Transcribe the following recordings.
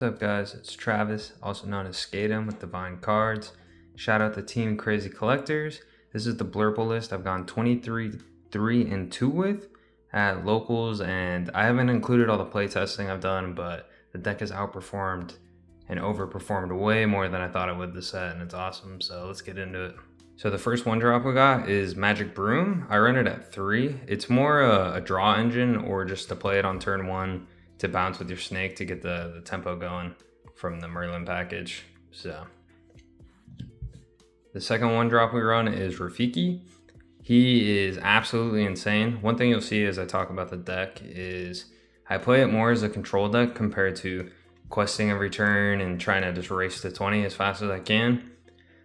What's up guys, it's Travis, also known as Skatem with Divine Cards. Shout out to Team Crazy Collectors. This is the Blurple list I've gone 23, 3, and 2 with at locals, and I haven't included all the playtesting I've done, but the deck has outperformed and overperformed way more than I thought it would this set, and it's awesome, so let's get into it. So the first one drop we got is Magic Broom. I run it at 3. It's more a draw engine or just to play it on turn 1 to bounce with your snake to get the tempo going from the Merlin package. So the second one drop we run is Rafiki. He is absolutely insane. One thing you'll see as I talk about the deck is I play it more as a control deck compared to questing every turn and trying to just race to 20 as fast as I can.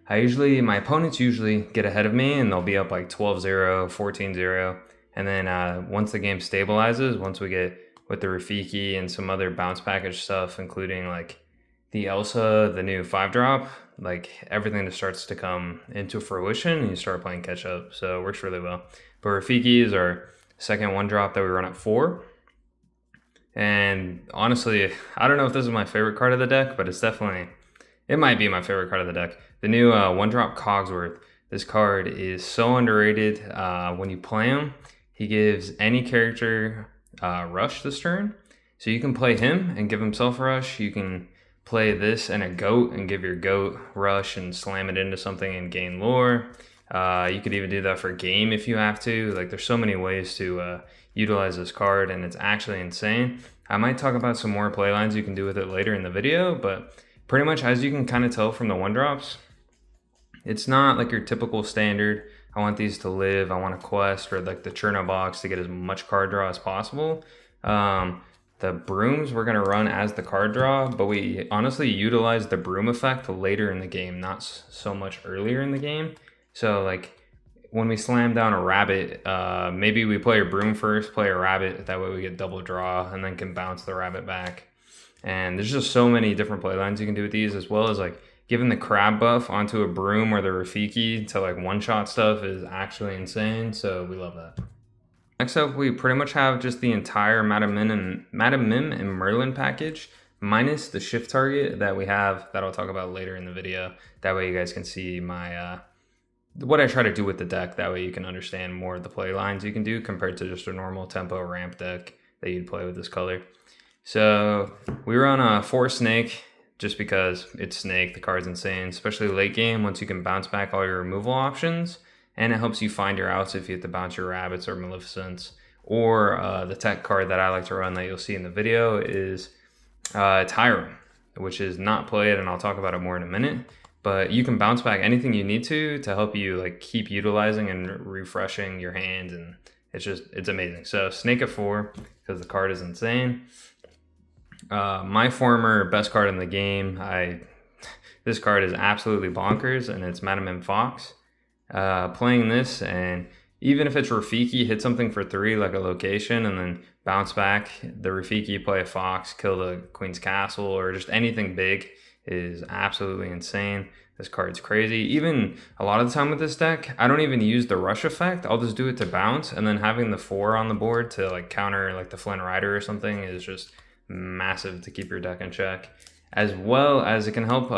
My opponents usually get ahead of me and they'll be up like 12-0, 14-0. And then once the game stabilizes, once we get with the Rafiki and some other bounce package stuff, including like the Elsa, the new 5-drop, like everything just starts to come into fruition and you start playing catch up. So it works really well. But Rafiki is our second 1-drop that we run at 4. And honestly, I don't know if this is my favorite card of the deck, but it might be my favorite card of the deck. The new 1-drop Cogsworth. This card is so underrated. When you play him, he gives any character rush this turn. So you can play him and give himself rush. You can play this and a goat and give your goat rush and slam it into something and gain lore. You could even do that for game if you have to. Like there's so many ways to utilize this card and it's actually insane. I might talk about some more playlines you can do with it later in the video, but pretty much as you can kind of tell from the 1-drops, it's not like your typical standard, I want these to live, I want a quest, or like the Cherno box to get as much card draw as possible. The brooms we're going to run as the card draw, but we honestly utilize the broom effect later in the game, not so much earlier in the game. So like when we slam down a rabbit, maybe we play a broom first, play a rabbit, that way we get double draw and then can bounce the rabbit back. And there's just so many different playlines you can do with these, as well as like giving the crab buff onto a broom or the Rafiki to like one-shot stuff is actually insane. So we love that. Next up, we pretty much have just the entire Madam Mim and Merlin package, minus the shift target that we have that I'll talk about later in the video. That way you guys can see my what I try to do with the deck. That way you can understand more of the play lines you can do compared to just a normal tempo ramp deck that you'd play with this color. So we run a 4 snake just because it's snake. The card's insane, especially late game once you can bounce back all your removal options, and it helps you find your outs if you have to bounce your rabbits or maleficents. Or the tech card that I like to run that you'll see in the video is Tyrum, which is not played, and I'll talk about it more in a minute. But you can bounce back anything you need to help you like keep utilizing and refreshing your hand, and it's amazing. So snake at 4 because the card is insane. My former best card in the game, this card is absolutely bonkers, and it's Madam Mim Fox. Playing this, and even if it's Rafiki, hit something for 3 like a location and then bounce back the Rafiki, play a Fox, kill the Queen's Castle, or just anything big is absolutely insane. This card's crazy. Even a lot of the time with this deck, I don't even use the rush effect. I'll just do it to bounce, and then having the 4 on the board to like counter like the Flynn Rider or something is just massive to keep your deck in check, as well as it can help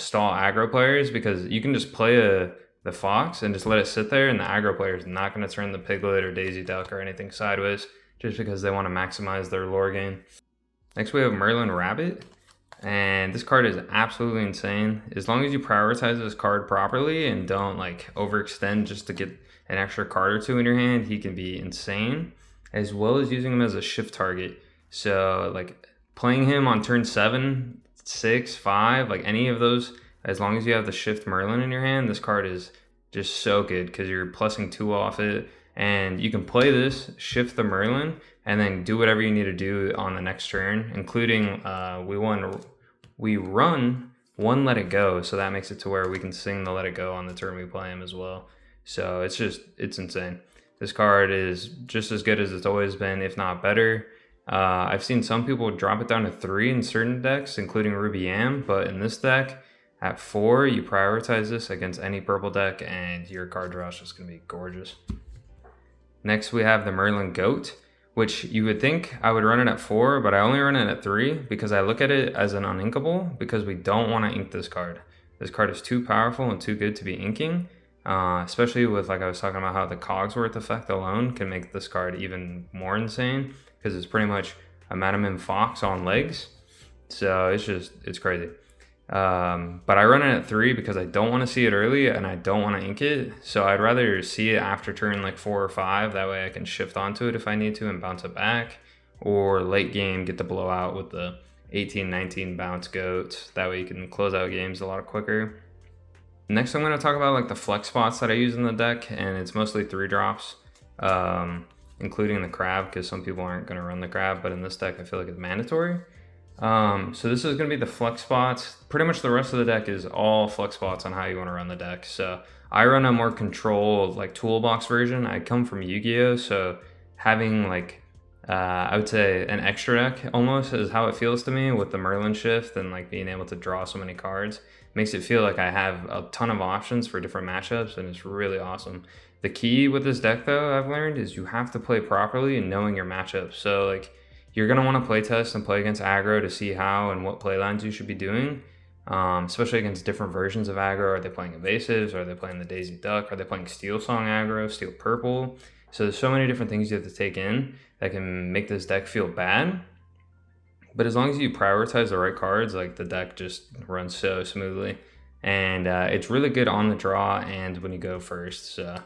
stall aggro players, because you can just play the Fox and just let it sit there, and the aggro player is not going to turn the Piglet or Daisy Duck or anything sideways just because they want to maximize their lore gain. Next we have Merlin Rabbit, and this card is absolutely insane. As long as you prioritize this card properly and don't like overextend just to get an extra card or 2 in your hand, he can be insane, as well as using him as a shift target. So like playing him on turn 7, 6, 5, like any of those, as long as you have the shift Merlin in your hand, this card is just so good because you're plussing 2 off it, and you can play this, shift the Merlin, and then do whatever you need to do on the next turn, including we run 1 Let It Go, so that makes it to where we can sing the Let It Go on the turn we play him as well. So it's insane. This card is just as good as it's always been, if not better. I've seen some people drop it down to 3 in certain decks, including Ruby Am, but in this deck, at 4, you prioritize this against any purple deck, and your card draw is just going to be gorgeous. Next, we have the Merlin Goat, which you would think I would run it at 4, but I only run it at 3 because I look at it as an uninkable because we don't want to ink this card. This card is too powerful and too good to be inking, especially with, like I was talking about, how the Cogsworth effect alone can make this card even more insane because it's pretty much a Madam Fox on legs. So it's crazy. But I run it at 3 because I don't want to see it early and I don't want to ink it. So I'd rather see it after turn like 4 or 5. That way I can shift onto it if I need to and bounce it back. Or late game, get the blowout with the 18-19 bounce goats. That way you can close out games a lot quicker. Next I'm going to talk about like the flex spots that I use in the deck. And it's mostly 3 drops, including the crab, because some people aren't going to run the crab. But in this deck I feel like it's mandatory. So this is going to be the flex spots. Pretty much the rest of the deck is all flex spots on how you want to run the deck. So I run a more controlled like toolbox version. I come from Yu-Gi-Oh! So having like, I would say an extra deck almost is how it feels to me with the Merlin shift and like being able to draw so many cards. Makes it feel like I have a ton of options for different matchups and it's really awesome. The key with this deck though, I've learned, is you have to play properly and knowing your matchups. So like, you're going to want to play test and play against aggro to see how and what playlines you should be doing, especially against different versions of aggro. Are they playing evasives? Are they playing the Daisy Duck? Are they playing Steel Song aggro, Steel Purple? So there's so many different things you have to take in that can make this deck feel bad. But as long as you prioritize the right cards, like the deck just runs so smoothly. And it's really good on the draw and when you go first. So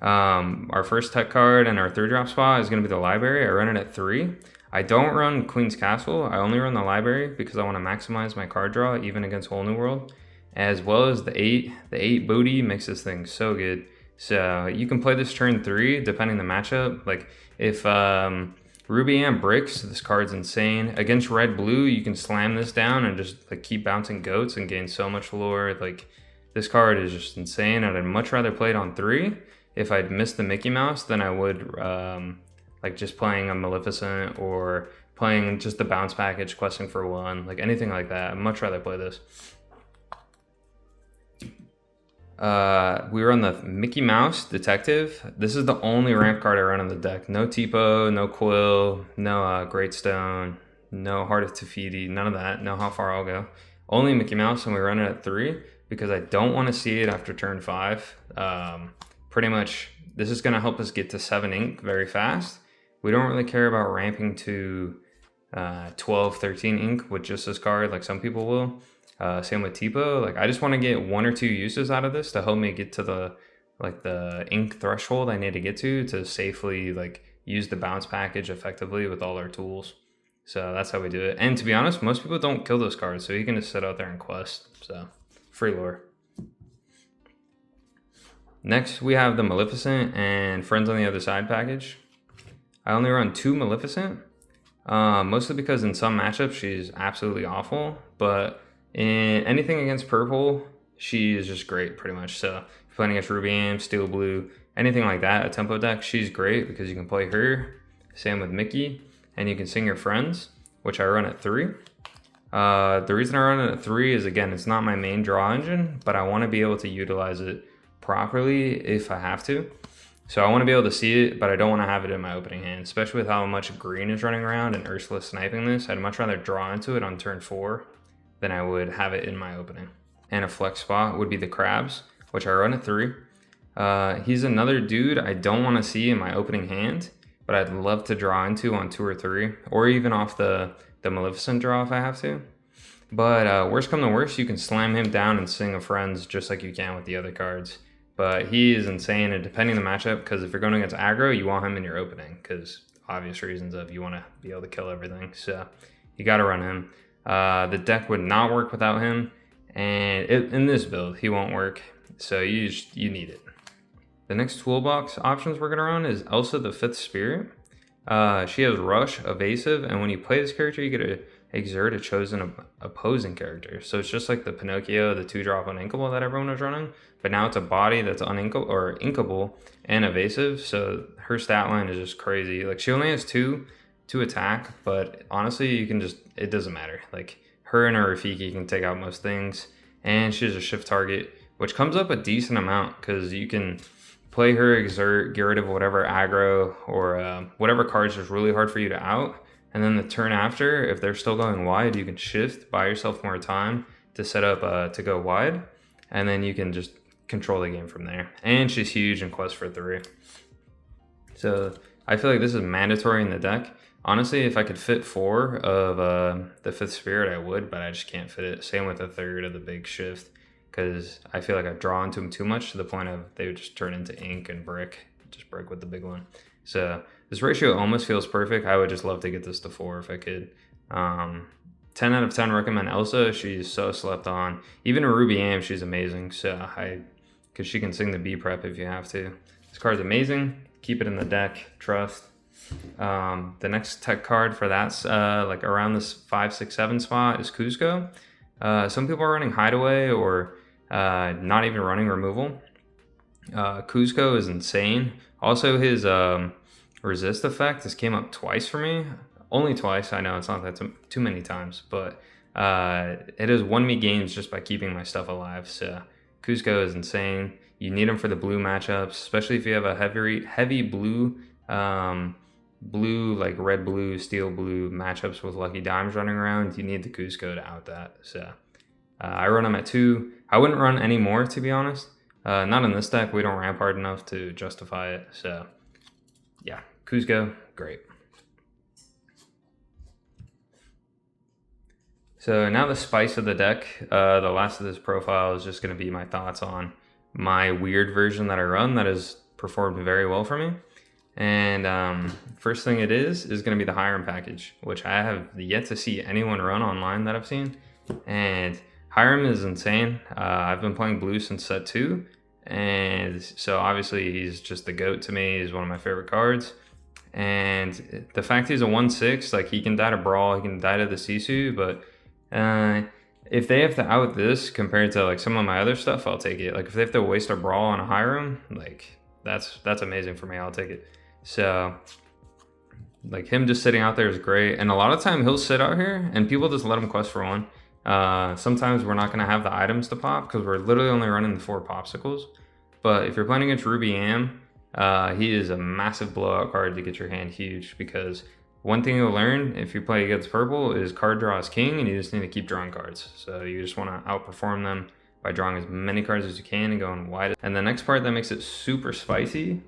our first tech card and our 3 drop spot is going to be the library. I run it at 3. I don't run Queen's Castle. I only run the library because I want to maximize my card draw even against Whole New World, as well as the 8. The 8 booty makes this thing so good. So you can play this turn 3 depending the matchup. Like if Ruby Ann bricks, this card's insane. Against red blue, you can slam this down and just like keep bouncing goats and gain so much lore. Like this card is just insane, and I'd much rather play it on 3 if I'd missed the Mickey Mouse than I would like just playing a Maleficent or playing just the bounce package, questing for 1, like anything like that. I'd much rather play this. We run the Mickey Mouse Detective. This is the only ramp card I run on the deck. No Tipo, no Quill, no Great Stone, no Heart of Tefiti, none of that. No How Far I'll Go. Only Mickey Mouse, and we run it at 3 because I don't want to see it after turn 5. Pretty much, this is going to help us get to 7 ink very fast. We don't really care about ramping to 12, 13 ink with just this card like some people will. Same with Tipo. Like I just want to get 1 or 2 uses out of this to help me get to the ink threshold I need to get to safely like use the bounce package effectively with all our tools. So that's how we do it. And to be honest, most people don't kill those cards, so you can just sit out there and quest. So free lore. Next, we have the Maleficent and Friends on the Other Side package. I only run 2 Maleficent, mostly because in some matchups she's absolutely awful, but in anything against purple, she is just great pretty much. So if you're playing against Ruby Am, Steel Blue, anything like that, a tempo deck, she's great because you can play her. Same with Mickey, and you can sing your friends, which I run at 3. The reason I run it at 3 is, again, it's not my main draw engine, but I want to be able to utilize it properly if I have to. So I want to be able to see it, but I don't want to have it in my opening hand, especially with how much green is running around and Ursula sniping this. I'd much rather draw into it on turn 4 than I would have it in my opening. And a flex spot would be the crabs, which I run at 3. He's another dude I don't want to see in my opening hand, but I'd love to draw into on 2 or 3, or even off the Maleficent draw if I have to. But worst come to worst, you can slam him down and sing a friends just like you can with the other cards. But he is insane, and depending on the matchup, because if you're going against aggro, you want him in your opening, because obvious reasons of you want to be able to kill everything. So you got to run him. The deck would not work without him, and in this build, he won't work. So you need it. The next toolbox options we're going to run is Elsa the 5th Spirit. She has Rush, Evasive, and when you play this character, you get to exert a chosen opposing character. So it's just like the Pinocchio, the 2-drop uninkable that everyone was running, but now it's a body that's uninkable or inkable and evasive. So her stat line is just crazy. Like she only has 2 to attack, but honestly, it doesn't matter. Like her and her Rafiki can take out most things, and she's a shift target, which comes up a decent amount because you can play her exert, get rid of whatever aggro or whatever card's just really hard for you to out. And then the turn after, if they're still going wide, you can shift, buy yourself more time to set up to go wide. And then you can just control the game from there. And she's huge in Quest for 3. So I feel like this is mandatory in the deck. Honestly, if I could fit 4 of the 5th Spirit, I would, but I just can't fit it. Same with the 3rd of the big shift, because I feel like I draw into them too much to the point of they would just turn into ink and brick. Just brick with the big one. So this ratio almost feels perfect. I would just love to get this to 4 if I could. 10 out of 10 recommend Elsa. She's so slept on. Even a Ruby Am, she's amazing. So because she can sing the B prep if you have to. This card's amazing. Keep it in the deck. Trust. The next tech card for that's like around this 5, 6, 7 spot is Kuzco. Some people are running Hideaway or not even running removal. Kuzco is insane. Also, his resist effect, this came up twice for me. Only twice. I know it's not that too many times, but it has won me games just by keeping my stuff alive. So Kuzco is insane. You need him for the blue matchups, especially if you have a heavy blue, blue like red blue, steel blue matchups with Lucky Dimes running around. You need the Kuzco to out that. So I run him at 2. I wouldn't run any more, to be honest. Not in this deck. We don't ramp hard enough to justify it. So yeah, Kuzco, great. So now the spice of the deck, the last of this profile is just going to be my thoughts on my weird version that I run that has performed very well for me. And first thing it is going to be the Hiram package, which I have yet to see anyone run online that I've seen. And Hiram is insane. I've been playing blue since set 2. And so obviously he's just the GOAT to me. He's one of my favorite cards. And the fact he's a 1/6, like he can die to Brawl, he can die to the Sisu, but if they have to out this compared to like some of my other stuff, I'll take it. Like if they have to waste a Brawl on a Hiram, like that's amazing for me. I'll take it. So like him just sitting out there is great. And a lot of time he'll sit out here and people just let him quest for 1. Sometimes we're not going to have the items to pop because we're literally only running the 4 popsicles. But if you're playing against Ruby Am, he is a massive blowout card to get your hand huge, because one thing you'll learn if you play against purple is card draw is king, and you just need to keep drawing cards. So you just want to outperform them by drawing as many cards as you can and going wide. And the next part that makes it super spicy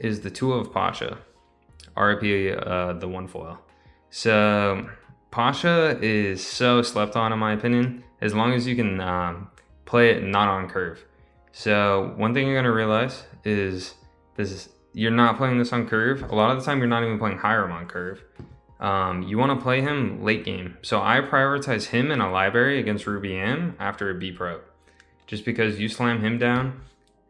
is the Tool of Pasha, RIP the 1 foil. So Pasha is so slept on in my opinion, as long as you can play it not on curve. So one thing you're going to realize is you're not playing this on curve. A lot of the time you're not even playing Hiram on curve. You want to play him late game. So I prioritize him in a library against Ruby M after a B Pro. Just because you slam him down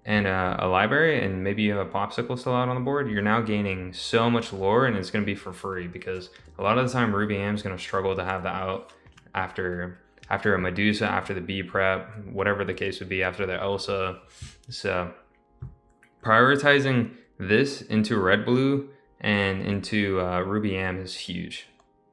and a library and maybe you have a popsicle still out on the board, you're now gaining so much lore, and it's going to be for free, because a lot of the time Ruby M is going to struggle to have the out after a Medusa, after the B prep, whatever the case would be, after the Elsa. So prioritizing this into red blue and into Ruby Am is huge.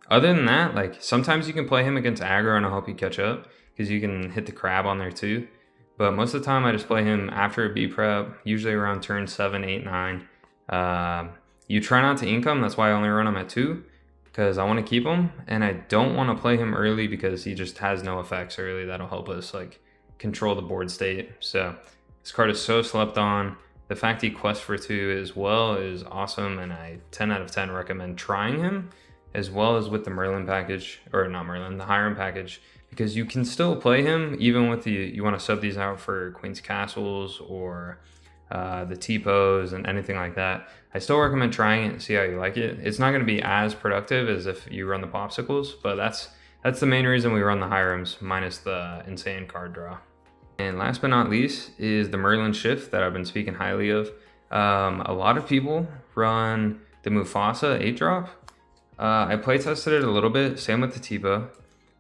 Other than that, like sometimes you can play him against aggro and I'll help you catch up, because you can hit the crab on there too. But most of the time I just play him after a B prep, usually around turn 7, 8, 9. You try not to ink him, that's why I only run him at 2, because I want to keep him, and I don't want to play him early because he just has no effects early that'll help us like control the board state. So this card is so slept on. The fact he quests for 2 as well is awesome, and I 10 out of 10 recommend trying him, as well as with the Merlin package, or not Merlin, the Hiram package, because you can still play him even with you want to sub these out for Queen's Castles or the T-pose and anything like that. I still recommend trying it and see how you like it. It's not going to be as productive as if you run the popsicles, but that's the main reason we run the Hirams, minus the insane card draw. And last but not least is the Merlin shift that I've been speaking highly of. A lot of people run the Mufasa 8-drop. I play tested it a little bit, same with the Tipa,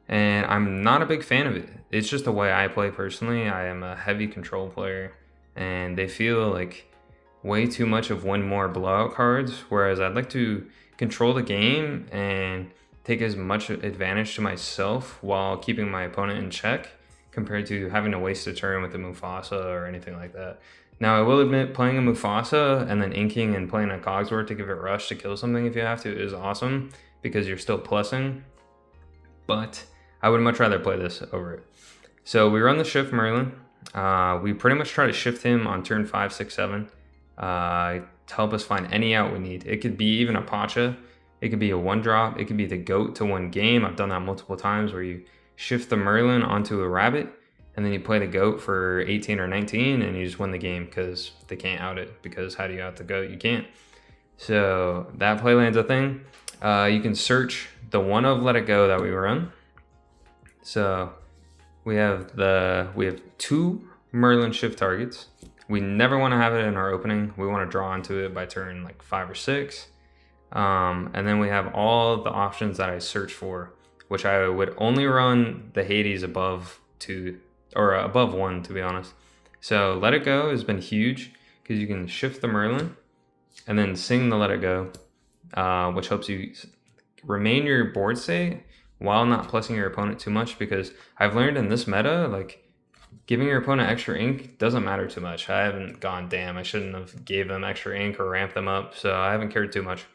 and I'm not a big fan of it. It's just the way I play personally. I am a heavy control player, and they feel like way too much of one more blowout cards, whereas I'd like to control the game and take as much advantage to myself while keeping my opponent in check, compared to having to waste a turn with the Mufasa or anything like that. Now, I will admit, playing a Mufasa and then inking and playing a Cogsworth to give it rush to kill something if you have to is awesome because you're still plussing. But I would much rather play this over it. So we run the Shift Merlin. We pretty much try to shift him on turn 5, 6, 7 to help us find any out we need. It could be even a Pacha. It could be a 1-drop. It could be the goat to win game. I've done that multiple times where you shift the Merlin onto a rabbit and then you play the goat for 18 or 19 and you just win the game because they can't out it. Because how do you out the goat? You can't. So that play land's a thing. You can search the one of Let It Go that we run. So we have 2 Merlin shift targets. We never want to have it in our opening. We want to draw into it by turn like 5 or 6. And then we have all the options that I search for, which I would only run the Hades above 2 or above 1, to be honest. So Let It Go has been huge because you can shift the Merlin and then sing the Let It Go, which helps you remain your board state while not plussing your opponent too much, because I've learned in this meta, like, giving your opponent extra ink doesn't matter too much. I haven't gone, damn, I shouldn't have gave them extra ink or ramped them up, so I haven't cared too much.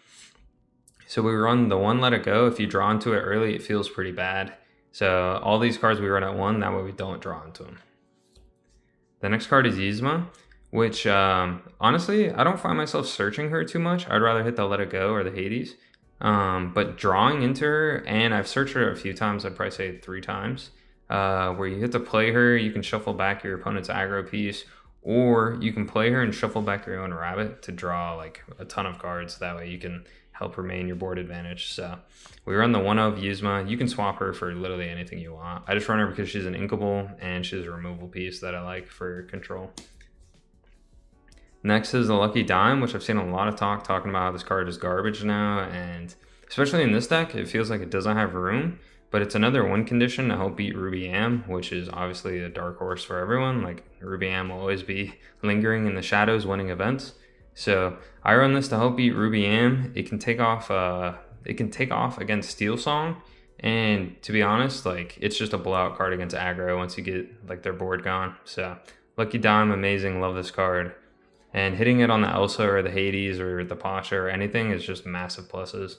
So we run the 1 Let It Go. If you draw into it early, it feels pretty bad. So all these cards we run at 1, that way we don't draw into them. The next card is Yzma, which honestly, I don't find myself searching her too much. I'd rather hit the Let It Go or the Hades. But drawing into her, and I've searched her a few times, I'd probably say 3 times, where you hit to play her, you can shuffle back your opponent's aggro piece, or you can play her and shuffle back your own rabbit to draw like a ton of cards. That way you can help remain your board advantage. So we run the 1 of Yzma. You can swap her for literally anything you want. I just run her because she's an inkable and she's a removal piece that I like for control. Next is the Lucky Dime, which I've seen a lot of talking about how this card is garbage now, and especially in this deck, it feels like it doesn't have room, but it's another win condition to help beat Ruby Am, which is obviously a dark horse for everyone. Like, Ruby Am will always be lingering in the shadows, winning events. So I run this to help beat Ruby Am. It can take off against Steel Song, and to be honest, like, it's just a blowout card against aggro once you get like their board gone. So Lucky Dime, amazing, love this card. And hitting it on the Elsa or the Hades or the Pacha or anything is just massive pluses.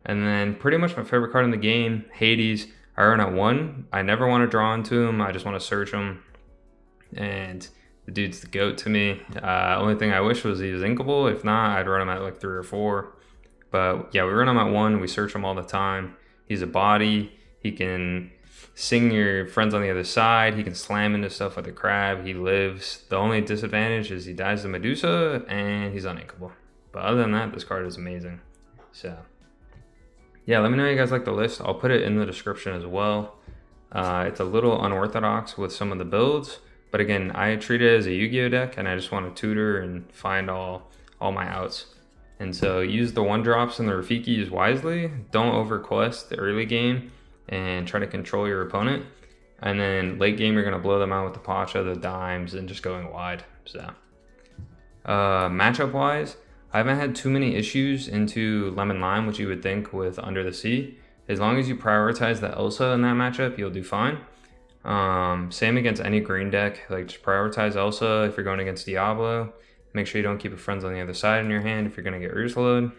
And then pretty much my favorite card in the game, Hades, I run at 1. I never want to draw into him. I just want to search him. And the dude's the GOAT to me. Only thing I wish was he was inkable. If not, I'd run him at like 3 or 4. But yeah, we run him at 1. We search him all the time. He's a body. He can sing your friends on the other side. He can slam into stuff with a crab. He lives. The only disadvantage is he dies to Medusa and he's uninkable. But other than that, this card is amazing. So yeah, let me know how you guys like the list. I'll put it in the description as well. It's a little unorthodox with some of the builds, but again, I treat it as a Yu-Gi-Oh deck and I just want to tutor and find all my outs. And so use the 1-drops and the Rafikis wisely. Don't overquest the early game and try to control your opponent. And then late game, you're going to blow them out with the Pacha, the dimes, and just going wide. So matchup wise, I haven't had too many issues into Lemon Lime, which you would think with Under the Sea. As long as you prioritize the Elsa in that matchup, you'll do fine. Same against any green deck. Like, just prioritize Elsa if you're going against Diablo. Make sure you don't keep a Friends on the other side in your hand if you're going to get Ursulode.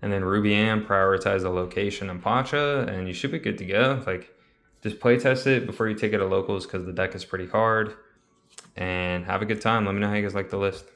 And then Ruby Am, prioritize the location and Pacha, and you should be good to go. Like, just play test it before you take it to locals because the deck is pretty hard. And have a good time. Let me know how you guys like the list.